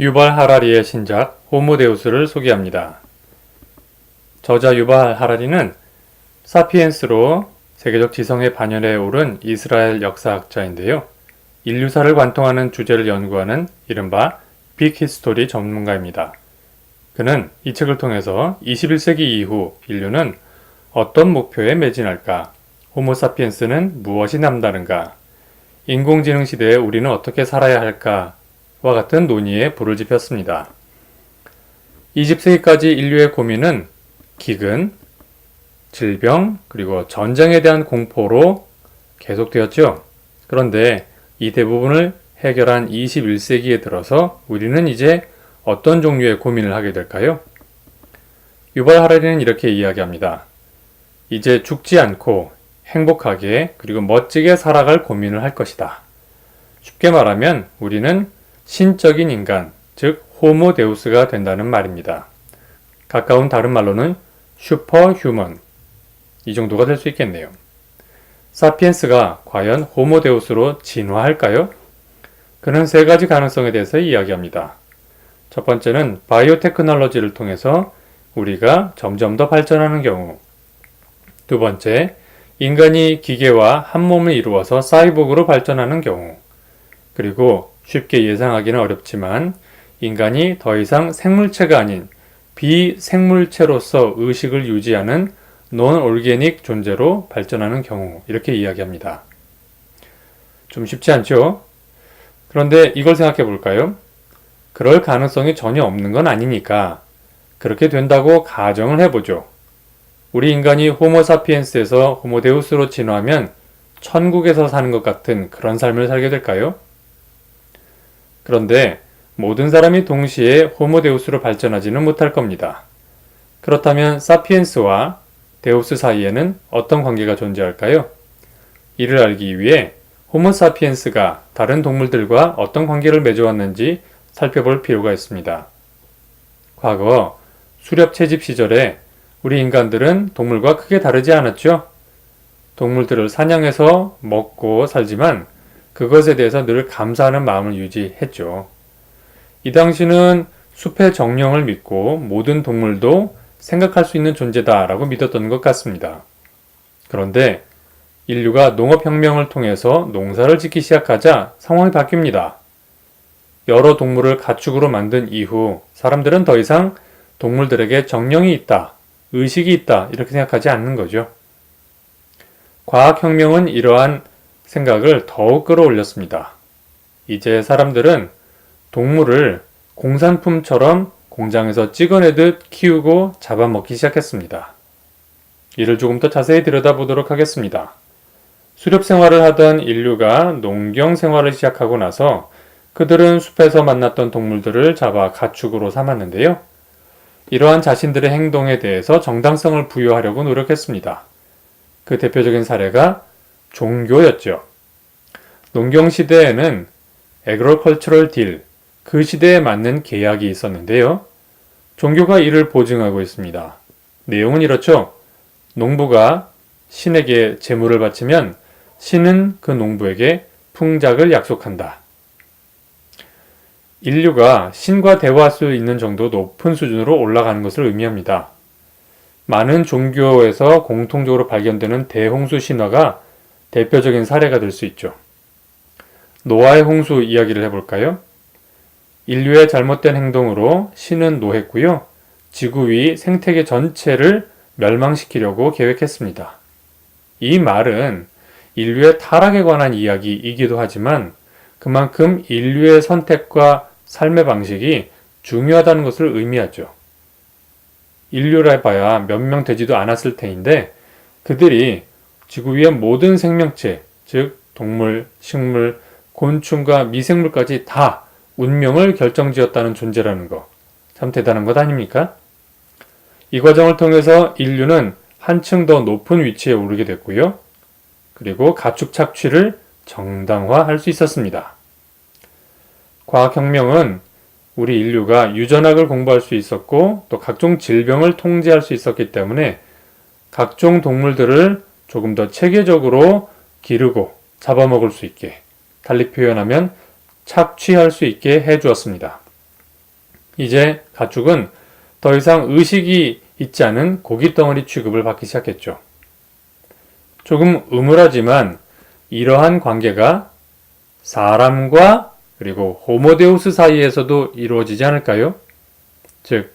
유발 하라리의 신작 호모데우스를 소개합니다. 저자 유발 하라리는 사피엔스로 세계적 지성에 반열에 오른 이스라엘 역사학자인데요. 인류사를 관통하는 주제를 연구하는 이른바 빅히스토리 전문가입니다. 그는 이 책을 통해서 21세기 이후 인류는 어떤 목표에 매진할까? 호모사피엔스는 무엇이 남다른가? 인공지능 시대에 우리는 어떻게 살아야 할까? 와 같은 논의에 불을 지폈습니다. 20세기까지 인류의 고민은 기근, 질병, 그리고 전쟁에 대한 공포로 계속되었죠. 그런데 이 대부분을 해결한 21세기에 들어서 우리는 이제 어떤 종류의 고민을 하게 될까요? 유발 하라리는 이렇게 이야기합니다. 이제 죽지 않고 행복하게 그리고 멋지게 살아갈 고민을 할 것이다. 쉽게 말하면 우리는 신적인 인간, 즉 호모데우스가 된다는 말입니다. 가까운 다른 말로는 슈퍼휴먼, 이 정도가 될 수 있겠네요. 사피엔스가 과연 호모데우스로 진화할까요? 그는 세 가지 가능성에 대해서 이야기합니다. 첫 번째는 바이오테크놀로지를 통해서 우리가 점점 더 발전하는 경우. 두 번째, 인간이 기계와 한 몸을 이루어서 사이보그로 발전하는 경우. 그리고 쉽게 예상하기는 어렵지만 인간이 더 이상 생물체가 아닌 비생물체로서 의식을 유지하는 논올게닉 존재로 발전하는 경우, 이렇게 이야기합니다. 좀 쉽지 않죠? 그런데 이걸 생각해 볼까요? 그럴 가능성이 전혀 없는 건 아니니까 그렇게 된다고 가정을 해보죠. 우리 인간이 호모사피엔스에서 호모데우스로 진화하면 천국에서 사는 것 같은 그런 삶을 살게 될까요? 그런데 모든 사람이 동시에 호모데우스로 발전하지는 못할 겁니다. 그렇다면 사피엔스와 데우스 사이에는 어떤 관계가 존재할까요? 이를 알기 위해 호모사피엔스가 다른 동물들과 어떤 관계를 맺어왔는지 살펴볼 필요가 있습니다. 과거 수렵 채집 시절에 우리 인간들은 동물과 크게 다르지 않았죠? 동물들을 사냥해서 먹고 살지만 그것에 대해서 늘 감사하는 마음을 유지했죠. 이 당시는 숲의 정령을 믿고 모든 동물도 생각할 수 있는 존재다라고 믿었던 것 같습니다. 그런데 인류가 농업혁명을 통해서 농사를 짓기 시작하자 상황이 바뀝니다. 여러 동물을 가축으로 만든 이후 사람들은 더 이상 동물들에게 정령이 있다, 의식이 있다 이렇게 생각하지 않는 거죠. 과학혁명은 이러한 생각을 더욱 끌어올렸습니다. 이제 사람들은 동물을 공산품처럼 공장에서 찍어내듯 키우고 잡아먹기 시작했습니다. 이를 조금 더 자세히 들여다보도록 하겠습니다. 수렵 생활을 하던 인류가 농경 생활을 시작하고 나서 그들은 숲에서 만났던 동물들을 잡아 가축으로 삼았는데요. 이러한 자신들의 행동에 대해서 정당성을 부여하려고 노력했습니다. 그 대표적인 사례가 종교였죠. 농경 시대에는 agricultural deal, 그 시대에 맞는 계약이 있었는데요. 종교가 이를 보증하고 있습니다. 내용은 이렇죠. 농부가 신에게 제물을 바치면 신은 그 농부에게 풍작을 약속한다. 인류가 신과 대화할 수 있는 정도 높은 수준으로 올라가는 것을 의미합니다. 많은 종교에서 공통적으로 발견되는 대홍수 신화가 대표적인 사례가 될 수 있죠. 노아의 홍수 이야기를 해볼까요? 인류의 잘못된 행동으로 신은 노했고요. 지구 위 생태계 전체를 멸망시키려고 계획했습니다. 이 말은 인류의 타락에 관한 이야기이기도 하지만 그만큼 인류의 선택과 삶의 방식이 중요하다는 것을 의미하죠. 인류라 해봐야 몇 명 되지도 않았을 테인데 그들이 지구 위의 모든 생명체, 즉 동물, 식물, 곤충과 미생물까지 다 운명을 결정지었다는 존재라는 거, 참 대단한 것 아닙니까? 이 과정을 통해서 인류는 한층 더 높은 위치에 오르게 됐고요. 그리고 가축 착취를 정당화할 수 있었습니다. 과학혁명은 우리 인류가 유전학을 공부할 수 있었고 또 각종 질병을 통제할 수 있었기 때문에 각종 동물들을 조금 더 체계적으로 기르고 잡아먹을 수 있게, 달리 표현하면 착취할 수 있게 해주었습니다. 이제 가축은 더 이상 의식이 있지 않은 고깃덩어리 취급을 받기 시작했죠. 조금 음울하지만 이러한 관계가 사람과 그리고 호모데우스 사이에서도 이루어지지 않을까요? 즉,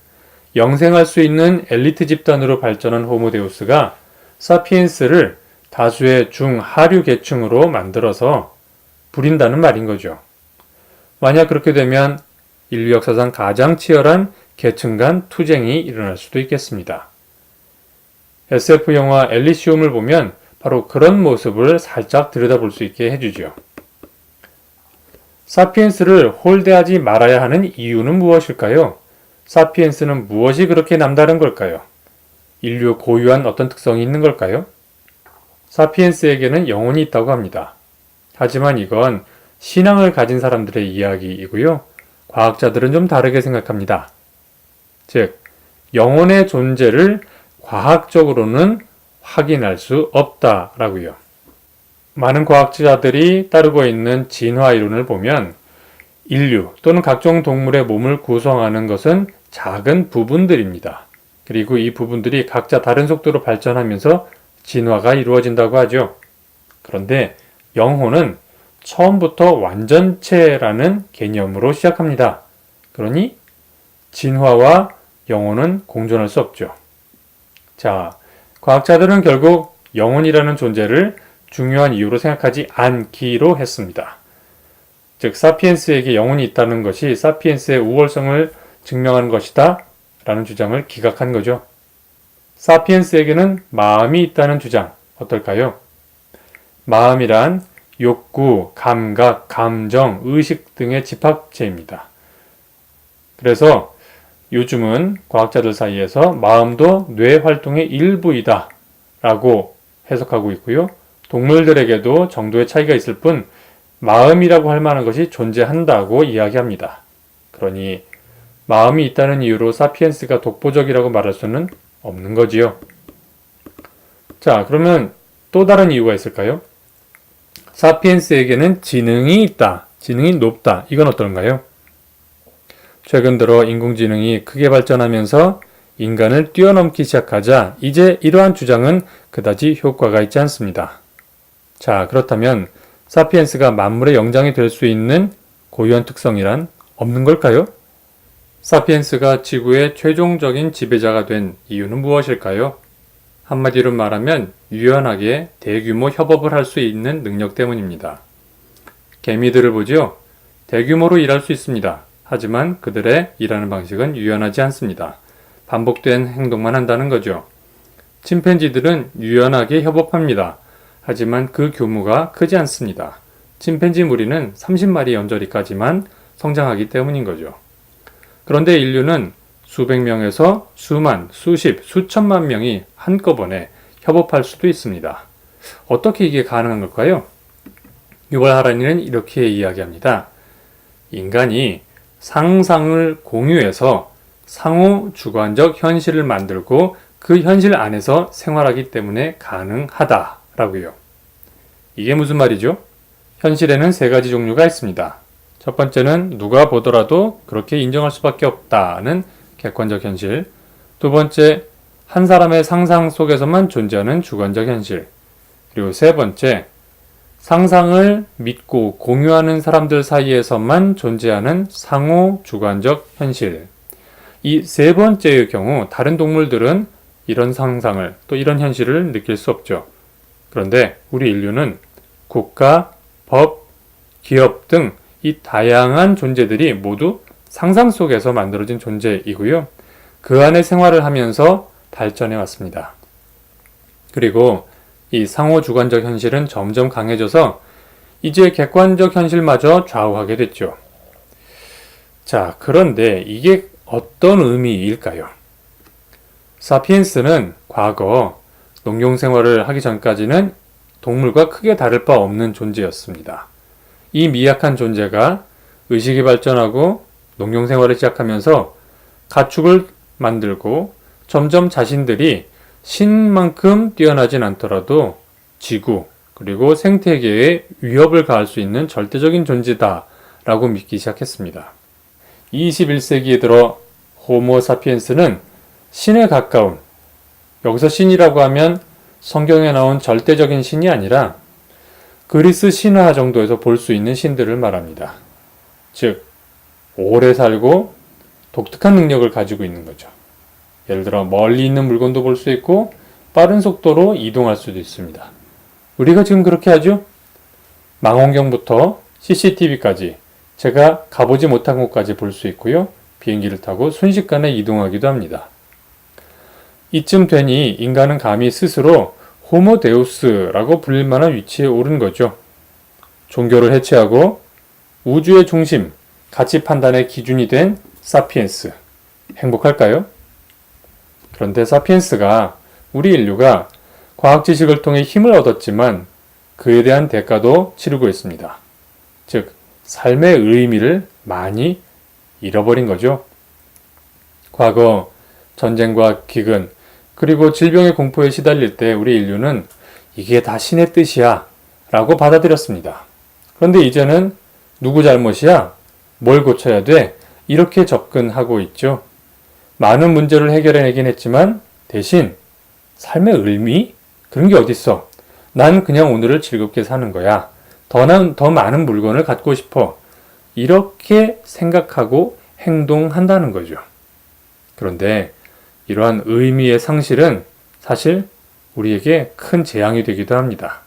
영생할 수 있는 엘리트 집단으로 발전한 호모데우스가 사피엔스를 다수의 중하류 계층으로 만들어서 부린다는 말인 거죠. 만약 그렇게 되면 인류 역사상 가장 치열한 계층 간 투쟁이 일어날 수도 있겠습니다. SF 영화 엘리시움을 보면 바로 그런 모습을 살짝 들여다볼 수 있게 해주죠. 사피엔스를 홀대하지 말아야 하는 이유는 무엇일까요? 사피엔스는 무엇이 그렇게 남다른 걸까요? 인류 고유한 어떤 특성이 있는 걸까요? 사피엔스에게는 영혼이 있다고 합니다. 하지만 이건 신앙을 가진 사람들의 이야기이고요. 과학자들은 좀 다르게 생각합니다. 즉, 영혼의 존재를 과학적으로는 확인할 수 없다라고요. 많은 과학자들이 따르고 있는 진화 이론을 보면 인류 또는 각종 동물의 몸을 구성하는 것은 작은 부분들입니다. 그리고 이 부분들이 각자 다른 속도로 발전하면서 진화가 이루어진다고 하죠. 그런데 영혼은 처음부터 완전체라는 개념으로 시작합니다. 그러니 진화와 영혼은 공존할 수 없죠. 자, 과학자들은 결국 영혼이라는 존재를 중요한 이유로 생각하지 않기로 했습니다. 즉, 사피엔스에게 영혼이 있다는 것이 사피엔스의 우월성을 증명하는 것이다 라는 주장을 기각한 거죠. 사피엔스에게는 마음이 있다는 주장, 어떨까요? 마음이란 욕구, 감각, 감정, 의식 등의 집합체입니다. 그래서 요즘은 과학자들 사이에서 마음도 뇌 활동의 일부이다 라고 해석하고 있고요. 동물들에게도 정도의 차이가 있을 뿐 마음이라고 할 만한 것이 존재한다고 이야기합니다. 그러니 마음이 있다는 이유로 사피엔스가 독보적이라고 말할 수는 없는 거지요. 자, 그러면 또 다른 이유가 있을까요? 사피엔스에게는 지능이 있다, 지능이 높다. 이건 어떤가요? 최근 들어 인공지능이 크게 발전하면서 인간을 뛰어넘기 시작하자 이제 이러한 주장은 그다지 효과가 있지 않습니다. 자, 그렇다면 사피엔스가 만물의 영장이 될 수 있는 고유한 특성이란 없는 걸까요? 사피엔스가 지구의 최종적인 지배자가 된 이유는 무엇일까요? 한마디로 말하면 유연하게 대규모 협업을 할 수 있는 능력 때문입니다. 개미들을 보죠. 대규모로 일할 수 있습니다. 하지만 그들의 일하는 방식은 유연하지 않습니다. 반복된 행동만 한다는 거죠. 침팬지들은 유연하게 협업합니다. 하지만 그 규모가 크지 않습니다. 침팬지 무리는 30마리 연저리까지만 성장하기 때문인 거죠. 그런데 인류는 수백 명에서 수만, 수십, 수천만 명이 한꺼번에 협업할 수도 있습니다. 어떻게 이게 가능한 걸까요? 유발 하라니는 이렇게 이야기합니다. 인간이 상상을 공유해서 상호 주관적 현실을 만들고 그 현실 안에서 생활하기 때문에 가능하다라고요. 이게 무슨 말이죠? 현실에는 세 가지 종류가 있습니다. 첫 번째는 누가 보더라도 그렇게 인정할 수밖에 없다는 객관적 현실. 두 번째, 한 사람의 상상 속에서만 존재하는 주관적 현실. 그리고 세 번째, 상상을 믿고 공유하는 사람들 사이에서만 존재하는 상호 주관적 현실. 이 세 번째의 경우 다른 동물들은 이런 상상을 또 이런 현실을 느낄 수 없죠. 그런데 우리 인류는 국가, 법, 기업 등 이 다양한 존재들이 모두 상상 속에서 만들어진 존재이고요. 그 안에 생활을 하면서 발전해 왔습니다. 그리고 이 상호주관적 현실은 점점 강해져서 이제 객관적 현실마저 좌우하게 됐죠. 자, 그런데 이게 어떤 의미일까요? 사피엔스는 과거 농경 생활을 하기 전까지는 동물과 크게 다를 바 없는 존재였습니다. 이 미약한 존재가 의식이 발전하고 농경 생활을 시작하면서 가축을 만들고 점점 자신들이 신만큼 뛰어나진 않더라도 지구 그리고 생태계에 위협을 가할 수 있는 절대적인 존재다라고 믿기 시작했습니다. 21세기에 들어 호모 사피엔스는 신에 가까운, 여기서 신이라고 하면 성경에 나온 절대적인 신이 아니라 그리스 신화 정도에서 볼 수 있는 신들을 말합니다. 즉, 오래 살고 독특한 능력을 가지고 있는 거죠. 예를 들어 멀리 있는 물건도 볼 수 있고 빠른 속도로 이동할 수도 있습니다. 우리가 지금 그렇게 하죠? 망원경부터 CCTV까지 제가 가보지 못한 곳까지 볼 수 있고요. 비행기를 타고 순식간에 이동하기도 합니다. 이쯤 되니 인간은 감히 스스로 호모데우스라고 불릴 만한 위치에 오른 거죠. 종교를 해체하고 우주의 중심, 가치 판단의 기준이 된 사피엔스. 행복할까요? 그런데 사피엔스가 우리 인류가 과학 지식을 통해 힘을 얻었지만 그에 대한 대가도 치르고 있습니다. 즉, 삶의 의미를 많이 잃어버린 거죠. 과거 전쟁과 기근, 그리고 질병의 공포에 시달릴 때 우리 인류는 이게 다 신의 뜻이야 라고 받아들였습니다. 그런데 이제는 누구 잘못이야? 뭘 고쳐야 돼? 이렇게 접근하고 있죠. 많은 문제를 해결해내긴 했지만 대신 삶의 의미? 그런 게 어딨어? 난 그냥 오늘을 즐겁게 사는 거야. 더 많은 물건을 갖고 싶어. 이렇게 생각하고 행동한다는 거죠. 그런데 이러한 의미의 상실은 사실 우리에게 큰 재앙이 되기도 합니다.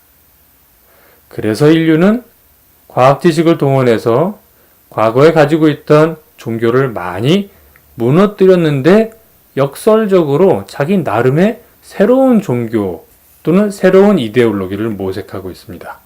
그래서 인류는 과학 지식을 동원해서 과거에 가지고 있던 종교를 많이 무너뜨렸는데 역설적으로 자기 나름의 새로운 종교 또는 새로운 이데올로기를 모색하고 있습니다.